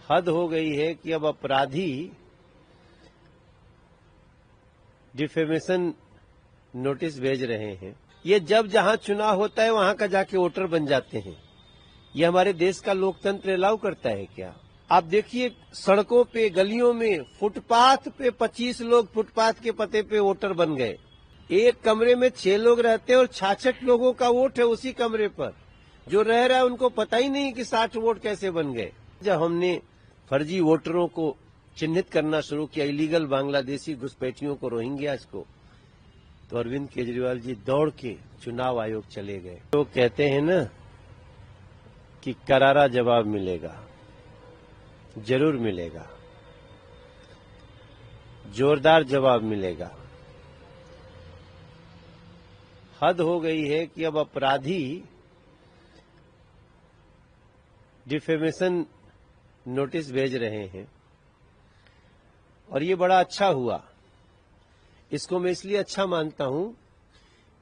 हद हो गई है कि अब अपराधी डिफेमेशन नोटिस भेज रहे हैं। ये जब जहां चुनाव होता है वहां का जाके वोटर बन जाते हैं। ये हमारे देश का लोकतंत्र अलाउ करता है क्या? आप देखिए, सड़कों पे, गलियों में, फुटपाथ पे 25 लोग फुटपाथ के पते पे वोटर बन गए। एक कमरे में 6 लोग रहते हैं और 66 लोगों का वोट है उसी कमरे पर। जो रह रहा है उनको पता ही नहीं कि 60 वोट कैसे बन गए। जब हमने फर्जी वोटरों को चिन्हित करना शुरू किया, इलीगल बांग्लादेशी घुसपैठियों को, रोहिंग्यास को, तो अरविंद केजरीवाल जी दौड़ के चुनाव आयोग चले गए। तो कहते हैं ना कि करारा जवाब मिलेगा, जरूर मिलेगा, जोरदार जवाब मिलेगा। हद हो गई है कि अब अपराधी डिफेमेशन नोटिस भेज रहे हैं और ये बड़ा अच्छा हुआ। इसको मैं इसलिए अच्छा मानता हूं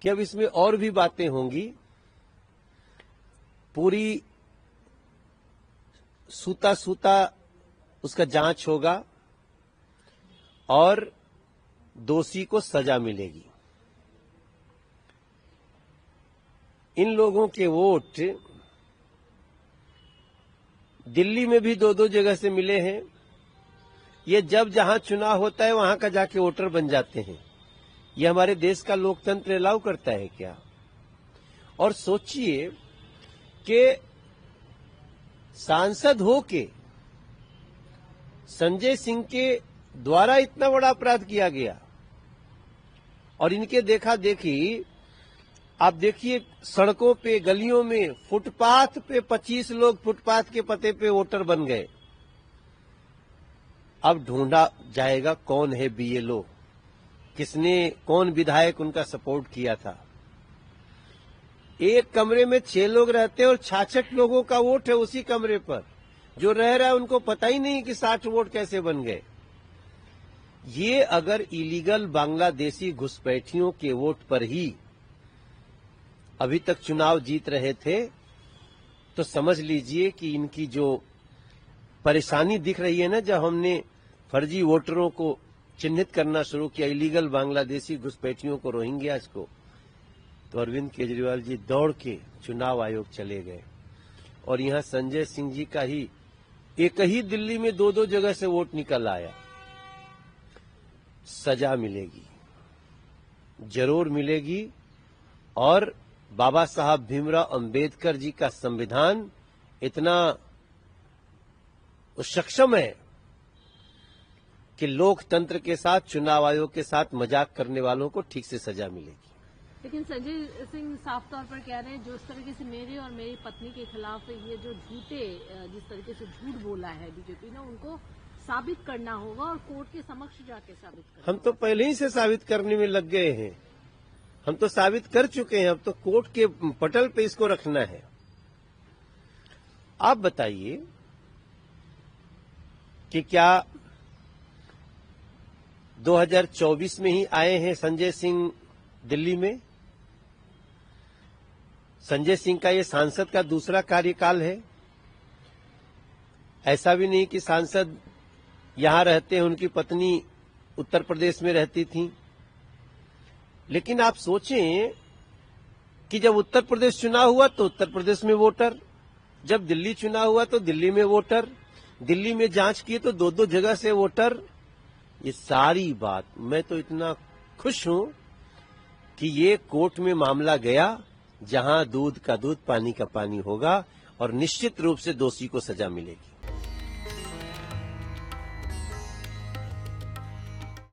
कि अब इसमें और भी बातें होंगी। पूरी सूता सूता उसका जांच होगा और दोषी को सजा मिलेगी। इन लोगों के वोट दिल्ली में भी 2-2 जगह से मिले हैं। ये जब जहां चुनाव होता है वहां का जाके वोटर बन जाते हैं। ये हमारे देश का लोकतंत्र अलाउ करता है क्या? और सोचिए कि सांसद होके संजय सिंह के द्वारा इतना बड़ा अपराध किया गया और इनके देखा देखी आप देखिए, सड़कों पे, गलियों में, फुटपाथ पे 25 लोग फुटपाथ के पते पे वोटर बन गए। अब ढूंढा जाएगा कौन है बीएलओ, किसने, कौन विधायक उनका सपोर्ट किया था। एक कमरे में 6 लोग रहते हैं और 66 लोगों का वोट है उसी कमरे पर। जो रह रहा है उनको पता ही नहीं कि 60 वोट कैसे बन गए। ये अगर इलीगल बांग्लादेशी घुसपैठियों के वोट पर ही अभी तक चुनाव जीत रहे थे तो समझ लीजिए कि इनकी जो परेशानी दिख रही है ना, जब हमने फर्जी वोटरों को चिन्हित करना शुरू किया, इलीगल बांग्लादेशी घुसपैठियों को, रोहिंग्यास को, तो अरविंद केजरीवाल जी दौड़ के चुनाव आयोग चले गए और यहां संजय सिंह जी का ही एक ही दिल्ली में 2-2 जगह से वोट निकल आया। सजा मिलेगी, जरूर मिलेगी। और बाबा साहब भीमराव अंबेडकर जी का संविधान इतना सक्षम है कि लोकतंत्र के साथ, चुनाव आयोग के साथ मजाक करने वालों को ठीक से सजा मिलेगी। लेकिन संजय सिंह साफ तौर पर कह रहे हैं, जो इस तरीके से मेरे और मेरी पत्नी के खिलाफ ये जो जिस तरीके से झूठ बोला है बीजेपी ने, उनको साबित करना होगा और कोर्ट के समक्ष जाके साबित करना। हम तो पहले ही से साबित करने में लग गए हैं। हम तो साबित कर चुके हैं। अब तो कोर्ट के पटल पे इसको रखना है। आप बताइए कि क्या 2024 में ही आए हैं संजय सिंह दिल्ली में? संजय सिंह का ये सांसद का दूसरा कार्यकाल है। ऐसा भी नहीं कि सांसद यहां रहते हैं, उनकी पत्नी उत्तर प्रदेश में रहती थी। लेकिन आप सोचें कि जब उत्तर प्रदेश चुनाव हुआ तो उत्तर प्रदेश में वोटर, जब दिल्ली चुनाव हुआ तो दिल्ली में वोटर, दिल्ली में जांच की तो 2-2 जगह से वोटर। ये सारी बात, मैं तो इतना खुश हूं कि ये कोर्ट में मामला गया, जहां दूध का दूध, पानी का पानी होगा और निश्चित रूप से दोषी को सजा मिलेगी।